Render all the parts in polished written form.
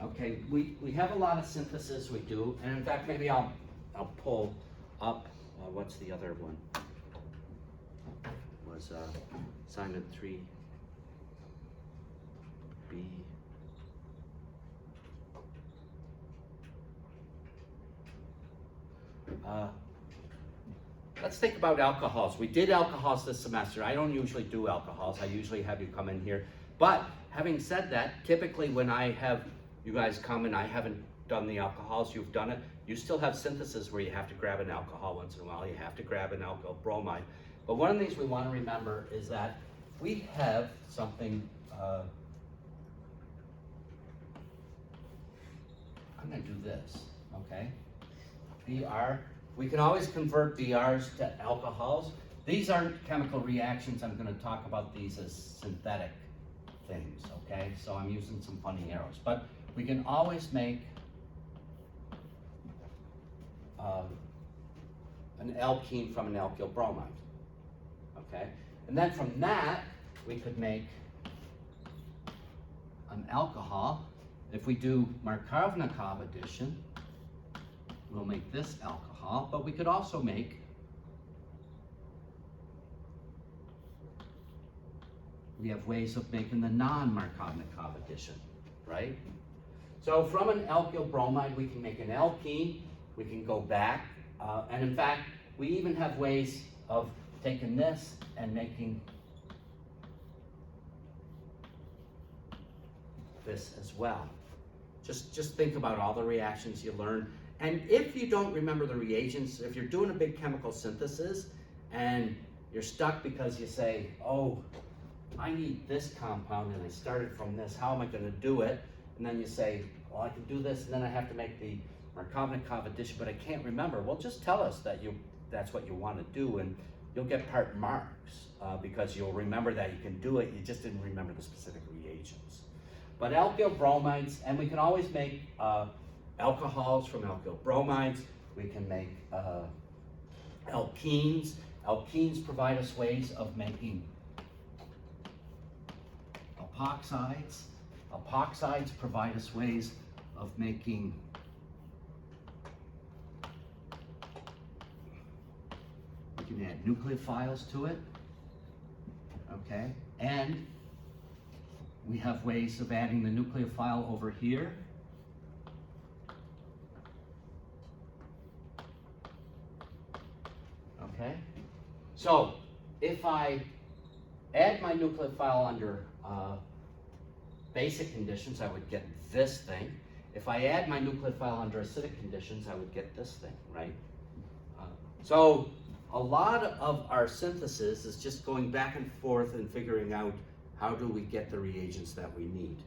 Okay, we have a lot of synthesis we do, and in fact, maybe I'll pull up, what's the other one? Was assignment 3B. Let's think about alcohols. We did alcohols this semester. I don't usually do alcohols. I usually have you come in here. But having said that, typically when I have you guys come and I haven't done the alcohols, you've done it, you still have synthesis where you have to grab an alcohol once in a while. You have to grab an alkyl bromide. But one of the things we want to remember is that we have something, I'm going to do this, okay? Br. We can always convert BRs to alcohols. These aren't chemical reactions. I'm going to talk about these as synthetic things, okay? So I'm using some funny arrows. But we can always make an alkene from an alkyl bromide, okay? And then from that, we could make an alcohol. If we do Markovnikov addition, we'll make this alcohol, but we could also make we have ways of making the non-Markovnikov addition, right? So from an alkyl bromide, we can make an alkene, we can go back, and in fact, we even have ways of taking this and making this as well. Just think about all the reactions you learn. And if you don't remember the reagents, if you're doing a big chemical synthesis and you're stuck because you say, oh, I need this compound and I started from this, how am I going to do it? And then you say, well, I can do this and then I have to make the Markovnikov addition, but I can't remember. Well, just tell us that that's what you want to do and you'll get part marks because you'll remember that you can do it, you just didn't remember the specific reagents. But alkyl bromides, and we can always make alcohols from alkyl bromides. We can make alkenes. Alkenes provide us ways of making epoxides. Epoxides provide us ways of making we can add nucleophiles to it, okay? And we have ways of adding the nucleophile over here. Okay? So, if I add my nucleophile under basic conditions, I would get this thing. If I add my nucleophile under acidic conditions, I would get this thing, right? So, a lot of our synthesis is just going back and forth and figuring out how do we get the reagents that we need.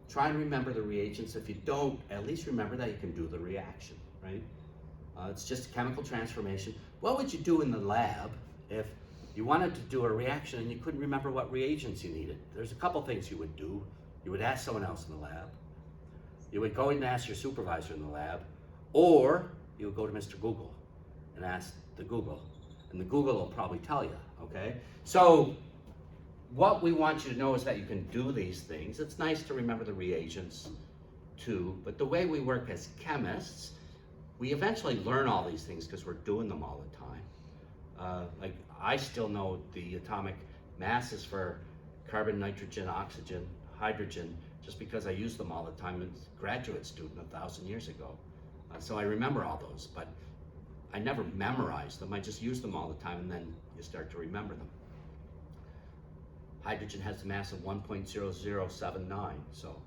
Try and remember the reagents. If you don't, at least remember that you can do the reaction, right? It's just a chemical transformation. What would you do in the lab if you wanted to do a reaction and you couldn't remember what reagents you needed? There's a couple things you would do. You would ask someone else in the lab. You would go and ask your supervisor in the lab, or you would go to Mr. Google and ask the Google, and the Google will probably tell you, okay? So what we want you to know is that you can do these things. It's nice to remember the reagents too, but the way we work as chemists, we eventually learn all these things because we're doing them all the time. Like I still know the atomic masses for carbon, nitrogen, oxygen, hydrogen, just because I use them all the time as a graduate student 1,000 years ago. So I remember all those, but I never memorized them. I just use them all the time, and then you start to remember them. Hydrogen has a mass of 1.0079, so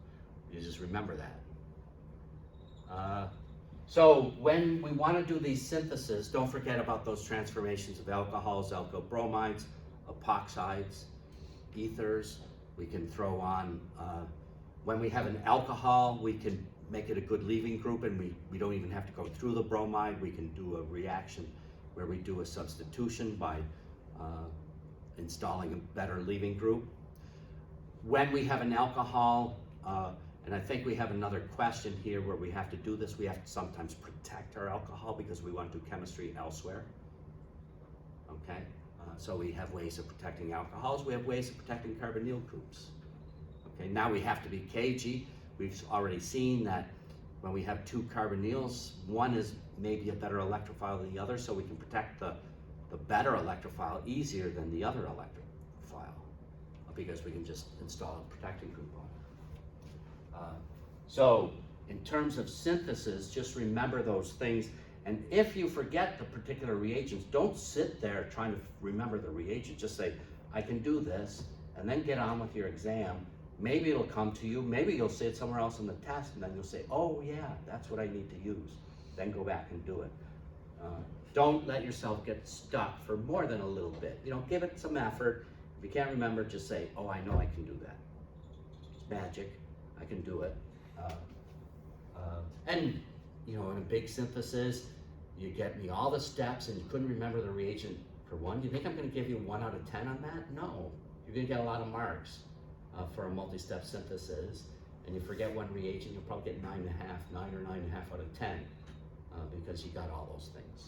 you just remember that. So when we want to do these syntheses, don't forget about those transformations of alcohols, alkyl bromides, epoxides, ethers. We can throw on, when we have an alcohol, we can make it a good leaving group, and we don't even have to go through the bromide. We can do a reaction where we do a substitution by installing a better leaving group. When we have an alcohol, and I think we have another question here where we have to do this, we have to sometimes protect our alcohol because we want to do chemistry elsewhere. Okay, so we have ways of protecting alcohols, we have ways of protecting carbonyl groups. Okay, now we have to be cagey. we've already seen that when we have two carbonyls, one is maybe a better electrophile than the other, so we can protect the better electrophile easier than the other electrophile, because we can just install a protecting group on it. So in terms of synthesis, just remember those things. And if you forget the particular reagents, don't sit there trying to remember the reagent. Just say, I can do this, and then get on with your exam. Maybe it'll come to you. Maybe you'll see it somewhere else in the test, and then you'll say, oh yeah, that's what I need to use. Then go back and do it. Don't let yourself get stuck for more than a little bit. You know, give it some effort. If you can't remember, just say, oh, I know I can do that. It's magic. I can do it. And you know, in a big synthesis, you get me all the steps and you couldn't remember the reagent for one. You think I'm going to give you 1 out of 10 on that? No. You're going to get a lot of marks for a multi-step synthesis. And you forget one reagent, you'll probably get 9.5, 9 or 9.5 out of 10 because you got all those things.